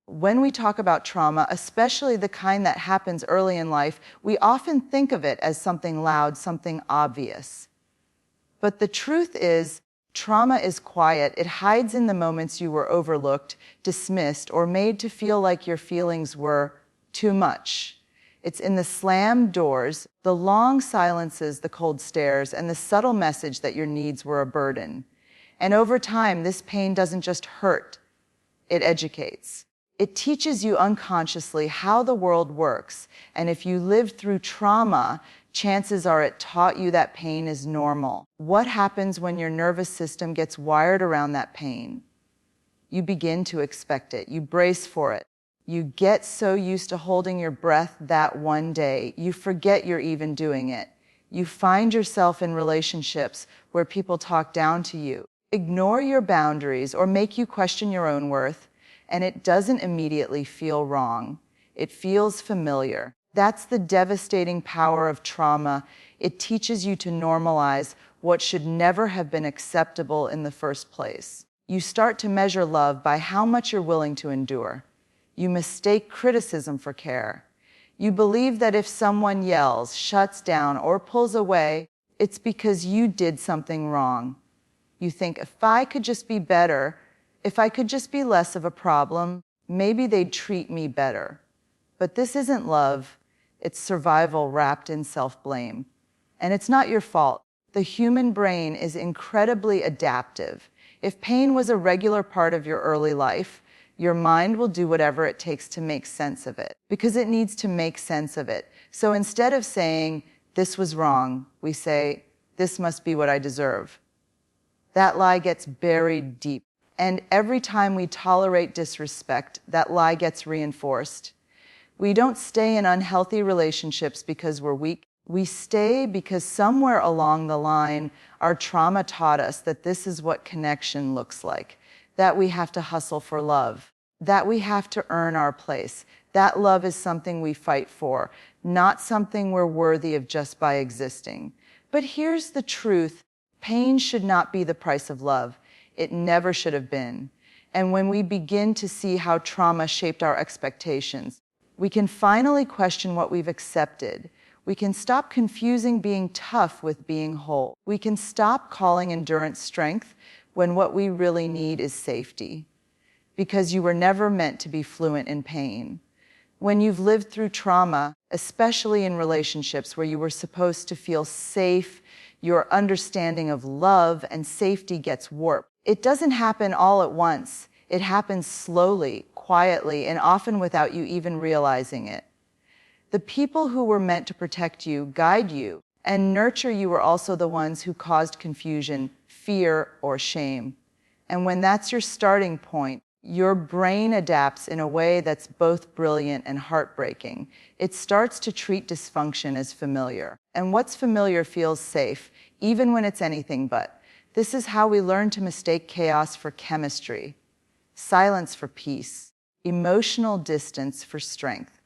When we talk about trauma, especially the kind that happens early in life, we often think of it as something loud, something obvious. But the truth is, trauma is quiet. It hides in the moments you were overlooked, dismissed, or made to feel like your feelings were too much. It's in the slammed doors, the long silences, the cold stares, and the subtle message that your needs were a burden. And over time, this pain doesn't just hurt, it educates. It teaches you unconsciously how the world works, and if you lived through trauma, chances are it taught you that pain is normal. What happens when your nervous system gets wired around that pain? You begin to expect it. You brace for it. You get so used to holding your breath that one day, you forget you're even doing it. You find yourself in relationships where people talk down to you, ignore your boundaries, or make you question your own worth. And it doesn't immediately feel wrong. It feels familiar. That's the devastating power of trauma. It teaches you to normalize what should never have been acceptable in the first place. You start to measure love by how much you're willing to endure. You mistake criticism for care. You believe that if someone yells, shuts down, or pulls away, it's because you did something wrong. You think, if I could just be better, if I could just be less of a problem, maybe they'd treat me better. But this isn't love. It's survival wrapped in self-blame. And it's not your fault. The human brain is incredibly adaptive. If pain was a regular part of your early life, your mind will do whatever it takes to make sense of it, because it needs to make sense of it. So instead of saying, this was wrong, we say, this must be what I deserve. That lie gets buried deep. And every time we tolerate disrespect, that lie gets reinforced. We don't stay in unhealthy relationships because we're weak. We stay because somewhere along the line, our trauma taught us that this is what connection looks like, that we have to hustle for love, that we have to earn our place, that love is something we fight for, not something we're worthy of just by existing. But here's the truth. Pain should not be the price of love. It never should have been. And when we begin to see how trauma shaped our expectations, we can finally question what we've accepted. We can stop confusing being tough with being whole. We can stop calling endurance strength when what we really need is safety. Because you were never meant to be fluent in pain. When you've lived through trauma, especially in relationships where you were supposed to feel safe, your understanding of love and safety gets warped. It doesn't happen all at once. It happens slowly, quietly, and often without you even realizing it. The people who were meant to protect you, guide you, and nurture you were also the ones who caused confusion, fear, or shame. And when that's your starting point, your brain adapts in a way that's both brilliant and heartbreaking. It starts to treat dysfunction as familiar. And what's familiar feels safe, even when it's anything but. This is how we learn to mistake chaos for chemistry, silence for peace, emotional distance for strength.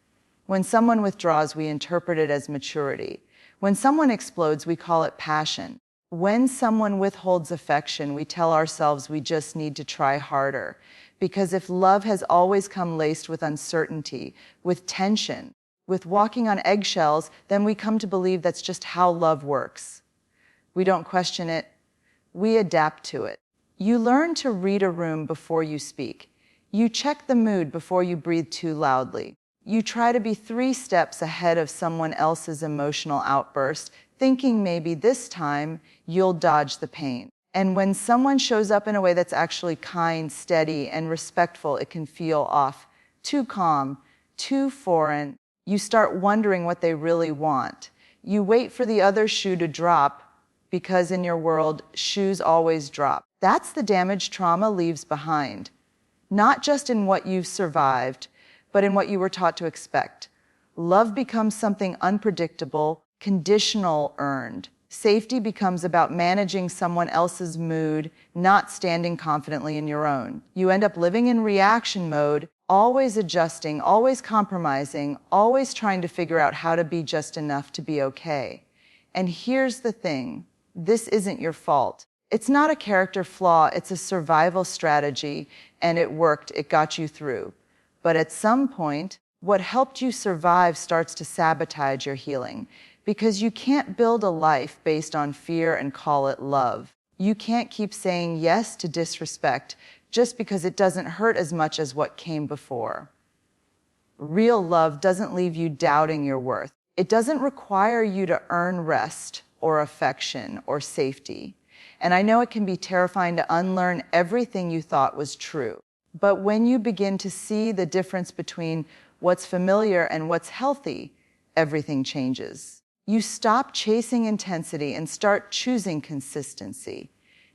When someone withdraws, we interpret it as maturity. When someone explodes, we call it passion. When someone withholds affection, we tell ourselves we just need to try harder. Because if love has always come laced with uncertainty, with tension, with walking on eggshells, then we come to believe that's just how love works. We don't question it. We adapt to it. You learn to read a room before you speak. You check the mood before you breathe too loudly. You try to be 3 steps ahead of someone else's emotional outburst, thinking maybe this time you'll dodge the pain. And when someone shows up in a way that's actually kind, steady, and respectful, it can feel off, too calm, too foreign. You start wondering what they really want. You wait for the other shoe to drop, because in your world, shoes always drop. That's the damage trauma leaves behind. Not just in what you've survived, but in what you were taught to expect. Love becomes something unpredictable, conditional, earned. Safety becomes about managing someone else's mood, not standing confidently in your own. You end up living in reaction mode, always adjusting, always compromising, always trying to figure out how to be just enough to be okay. And here's the thing. This isn't your fault. It's not a character flaw, it's a survival strategy, and it worked, it got you through. But at some point, what helped you survive starts to sabotage your healing, because you can't build a life based on fear and call it love. You can't keep saying yes to disrespect just because it doesn't hurt as much as what came before. Real love doesn't leave you doubting your worth. It doesn't require you to earn rest or affection or safety. And I know it can be terrifying to unlearn everything you thought was true. But when you begin to see the difference between what's familiar and what's healthy, everything changes. You stop chasing intensity and start choosing consistency.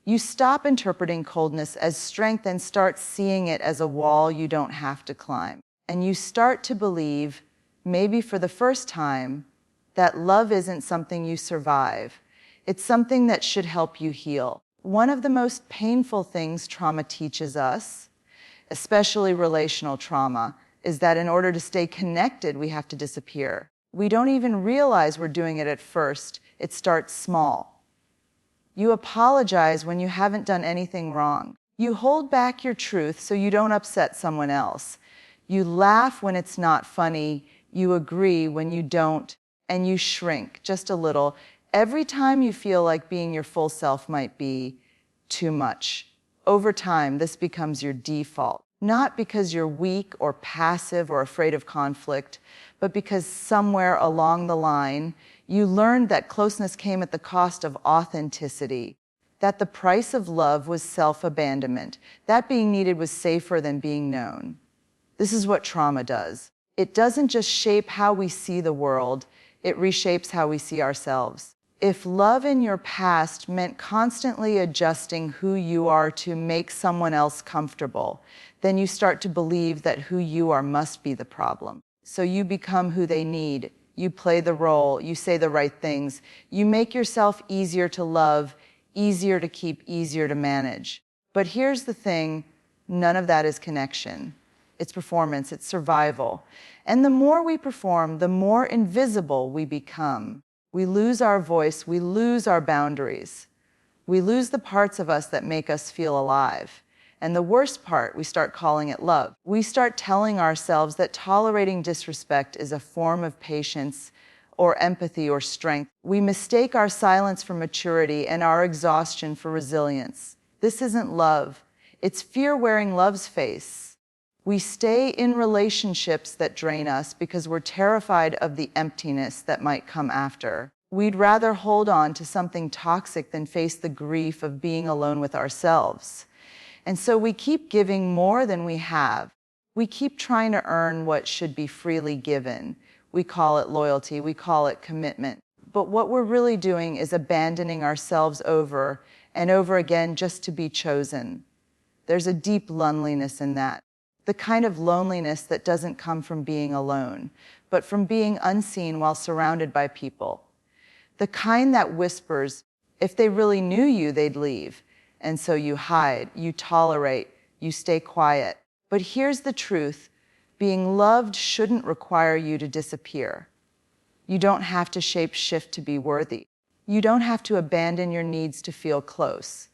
You stop interpreting coldness as strength and start seeing it as a wall you don't have to climb. And you start to believe, maybe for the first time, that love isn't something you survive. It's something that should help you heal. One of the most painful things trauma teaches us, especially relational trauma, is that in order to stay connected, we have to disappear. We don't even realize we're doing it at first. It starts small. You apologize when you haven't done anything wrong. You hold back your truth so you don't upset someone else. You laugh when it's not funny. You agree when you don't. And you shrink just a little every time you feel like being your full self might be too much. Over time, this becomes your default. Not because you're weak or passive or afraid of conflict, but because somewhere along the line, you learned that closeness came at the cost of authenticity, that the price of love was self-abandonment, that being needed was safer than being known. This is what trauma does. It doesn't just shape how we see the world, it reshapes how we see ourselves. If love in your past meant constantly adjusting who you are to make someone else comfortable, then you start to believe that who you are must be the problem. So you become who they need. You play the role. You say the right things. You make yourself easier to love, easier to keep, easier to manage. But here's the thing, none of that is connection. It's performance, it's survival. And the more we perform, the more invisible we become. We lose our voice, we lose our boundaries. We lose the parts of us that make us feel alive. And the worst part, we start calling it love. We start telling ourselves that tolerating disrespect is a form of patience or empathy or strength. We mistake our silence for maturity and our exhaustion for resilience. This isn't love. It's fear wearing love's face. We stay in relationships that drain us because we're terrified of the emptiness that might come after. We'd rather hold on to something toxic than face the grief of being alone with ourselves. And so we keep giving more than we have. We keep trying to earn what should be freely given. We call it loyalty, we call it commitment. But what we're really doing is abandoning ourselves over and over again just to be chosen. There's a deep loneliness in that. The kind of loneliness that doesn't come from being alone, but from being unseen while surrounded by people. The kind that whispers, if they really knew you, they'd leave. And so you hide, you tolerate, you stay quiet. But here's the truth. Being loved shouldn't require you to disappear. You don't have to shape-shift to be worthy. You don't have to abandon your needs to feel close.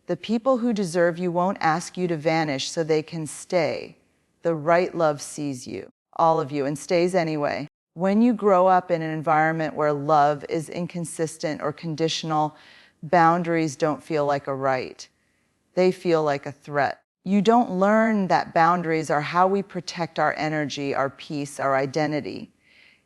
The people who deserve you won't ask you to vanish so they can stay. The right love sees you, all of you, and stays anyway. When you grow up in an environment where love is inconsistent or conditional, boundaries don't feel like a right. They feel like a threat. You don't learn that boundaries are how we protect our energy, our peace, our identity.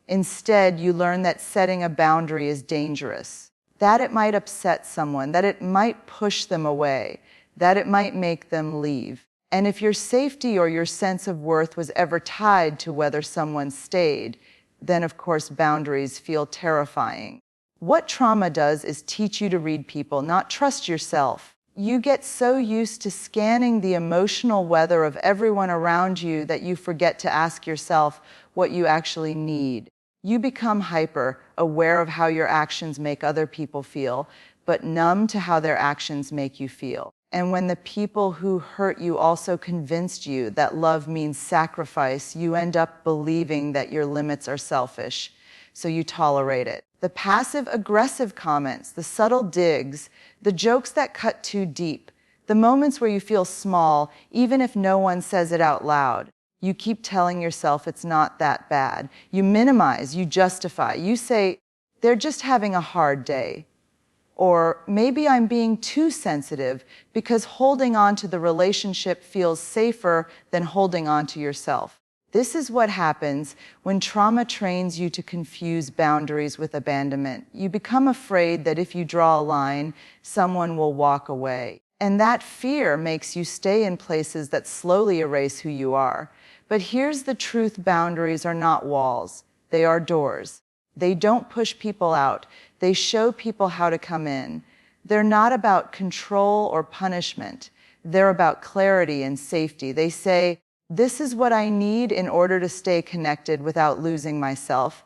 Instead, you learn that setting a boundary is dangerous, that it might upset someone, that it might push them away, that it might make them leave. And if your safety or your sense of worth was ever tied to whether someone stayed, then of course boundaries feel terrifying. What trauma does is teach you to read people, not trust yourself. You get so used to scanning the emotional weather of everyone around you that you forget to ask yourself what you actually need. You become hyper, aware of how your actions make other people feel, but numb to how their actions make you feel. And when the people who hurt you also convinced you that love means sacrifice, you end up believing that your limits are selfish, so you tolerate it. The passive-aggressive comments, the subtle digs, the jokes that cut too deep, the moments where you feel small, even if no one says it out loud. You keep telling yourself it's not that bad. You minimize, you justify. You say, they're just having a hard day. Or maybe I'm being too sensitive because holding on to the relationship feels safer than holding on to yourself. This is what happens when trauma trains you to confuse boundaries with abandonment. You become afraid that if you draw a line, someone will walk away. And that fear makes you stay in places that slowly erase who you are. But here's the truth: boundaries are not walls, they are doors. They don't push people out, they show people how to come in. They're not about control or punishment, they're about clarity and safety. They say, this is what I need in order to stay connected without losing myself.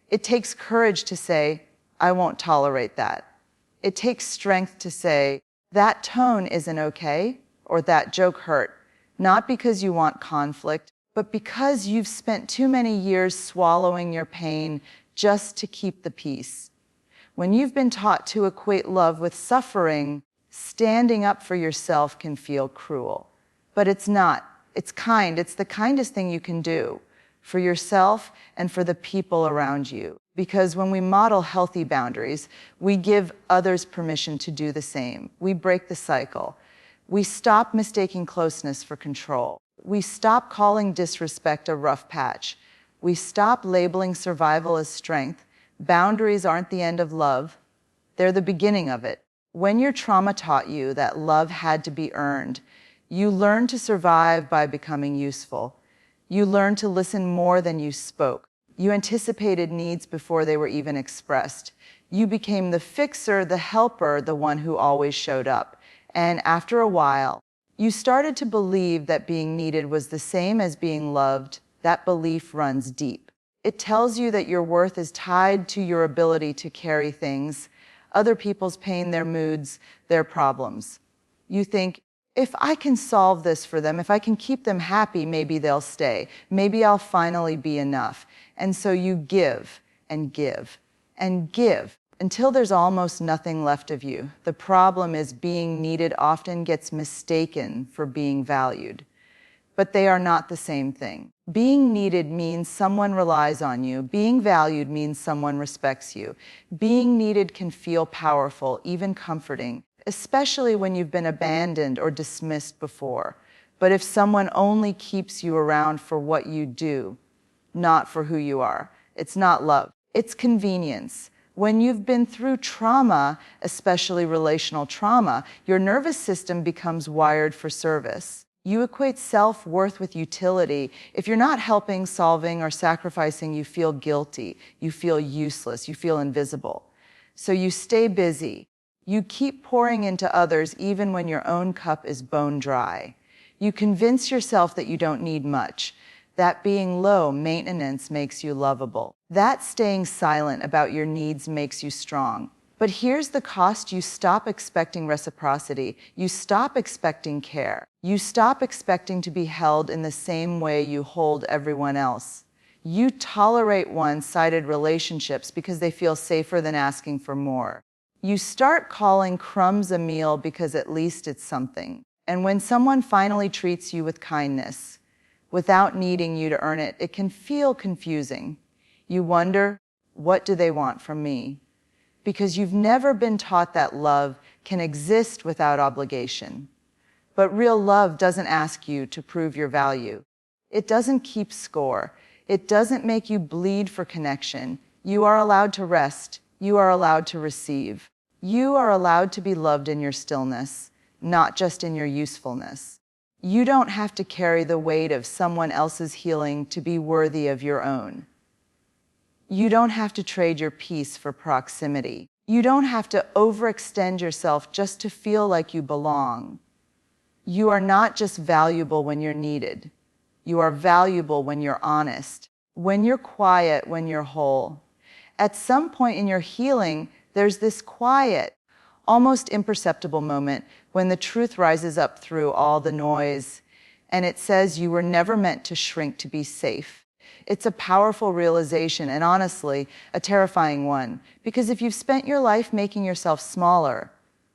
It takes courage to say, I won't tolerate that. It takes strength to say, that tone isn't okay, or that joke hurt, not because you want conflict, but because you've spent too many years swallowing your pain just to keep the peace. When you've been taught to equate love with suffering, standing up for yourself can feel cruel. But it's not. It's kind. It's the kindest thing you can do for yourself and for the people around you. Because when we model healthy boundaries, we give others permission to do the same. We break the cycle. We stop mistaking closeness for control. We stop calling disrespect a rough patch. We stop labeling survival as strength. Boundaries aren't the end of love. They're the beginning of it. When your trauma taught you that love had to be earned, you learned to survive by becoming useful. You learned to listen more than you spoke. You anticipated needs before they were even expressed. You became the fixer, the helper, the one who always showed up. And after a while, you started to believe that being needed was the same as being loved. That belief runs deep. It tells you that your worth is tied to your ability to carry things, other people's pain, their moods, their problems. You think, if I can solve this for them, if I can keep them happy, maybe they'll stay. Maybe I'll finally be enough. And so you give and give and give until there's almost nothing left of you. The problem is being needed often gets mistaken for being valued. But they are not the same thing. Being needed means someone relies on you. Being valued means someone respects you. Being needed can feel powerful, even comforting, especially when you've been abandoned or dismissed before. But if someone only keeps you around for what you do, not for who you are, it's not love, it's convenience. When you've been through trauma, especially relational trauma, your nervous system becomes wired for service. You equate self-worth with utility. If you're not helping, solving, or sacrificing, you feel guilty, you feel useless, you feel invisible. So you stay busy. You keep pouring into others even when your own cup is bone dry. You convince yourself that you don't need much, that being low maintenance makes you lovable, that staying silent about your needs makes you strong. But here's the cost: you stop expecting reciprocity. You stop expecting care. You stop expecting to be held in the same way you hold everyone else. You tolerate one-sided relationships because they feel safer than asking for more. You start calling crumbs a meal because at least it's something. And when someone finally treats you with kindness, without needing you to earn it, it can feel confusing. You wonder, what do they want from me? Because you've never been taught that love can exist without obligation. But real love doesn't ask you to prove your value. It doesn't keep score. It doesn't make you bleed for connection. You are allowed to rest. You are allowed to receive. You are allowed to be loved in your stillness, not just in your usefulness. You don't have to carry the weight of someone else's healing to be worthy of your own. You don't have to trade your peace for proximity. You don't have to overextend yourself just to feel like you belong. You are not just valuable when you're needed. You are valuable when you're honest, when you're quiet, when you're whole. At some point in your healing, there's this quiet, almost imperceptible moment when the truth rises up through all the noise, and it says you were never meant to shrink to be safe. It's a powerful realization, and honestly, a terrifying one, because if you've spent your life making yourself smaller,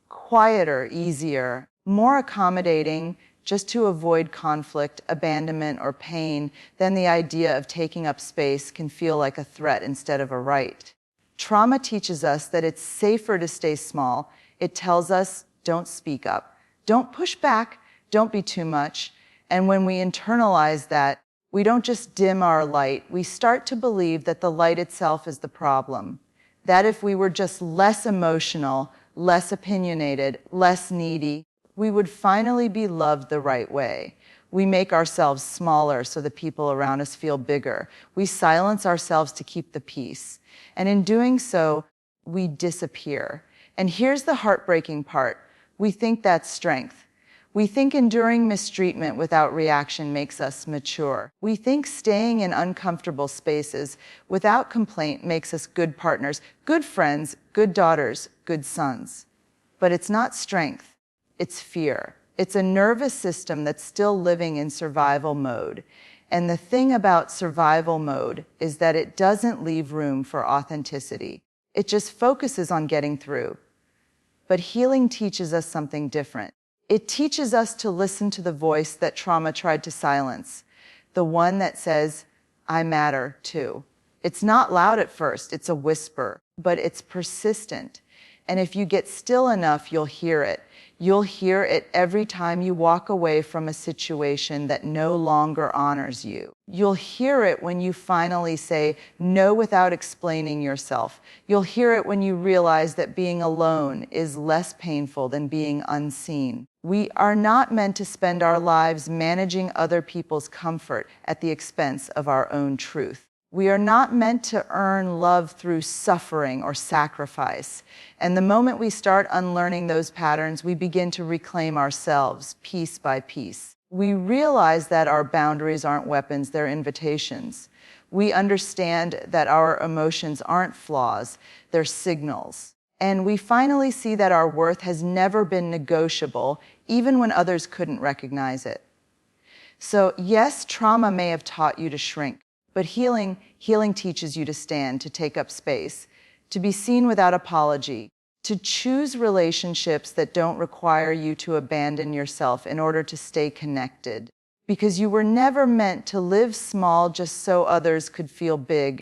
quieter, easier, more accommodating, just to avoid conflict, abandonment, or pain, then the idea of taking up space can feel like a threat instead of a right. Trauma teaches us that it's safer to stay small. It tells us, don't speak up, don't push back, don't be too much. And when we internalize that, we don't just dim our light, we start to believe that the light itself is the problem. That if we were just less emotional, less opinionated, less needy, we would finally be loved the right way. We make ourselves smaller so the people around us feel bigger. We silence ourselves to keep the peace. And in doing so, we disappear. And here's the heartbreaking part. We think that's strength. We think enduring mistreatment without reaction makes us mature. We think staying in uncomfortable spaces without complaint makes us good partners, good friends, good daughters, good sons. But it's not strength. It's fear. It's a nervous system that's still living in survival mode. And the thing about survival mode is that it doesn't leave room for authenticity. It just focuses on getting through. But healing teaches us something different. It teaches us to listen to the voice that trauma tried to silence, the one that says, I matter too. It's not loud at first, it's a whisper, but it's persistent. And if you get still enough, you'll hear it. You'll hear it every time you walk away from a situation that no longer honors you. You'll hear it when you finally say no without explaining yourself. You'll hear it when you realize that being alone is less painful than being unseen. We are not meant to spend our lives managing other people's comfort at the expense of our own truth. We are not meant to earn love through suffering or sacrifice. And the moment we start unlearning those patterns, we begin to reclaim ourselves piece by piece. We realize that our boundaries aren't weapons, they're invitations. We understand that our emotions aren't flaws, they're signals. And we finally see that our worth has never been negotiable, even when others couldn't recognize it. So yes, trauma may have taught you to shrink. But healing teaches you to stand, to take up space, to be seen without apology, to choose relationships that don't require you to abandon yourself in order to stay connected. Because you were never meant to live small just so others could feel big.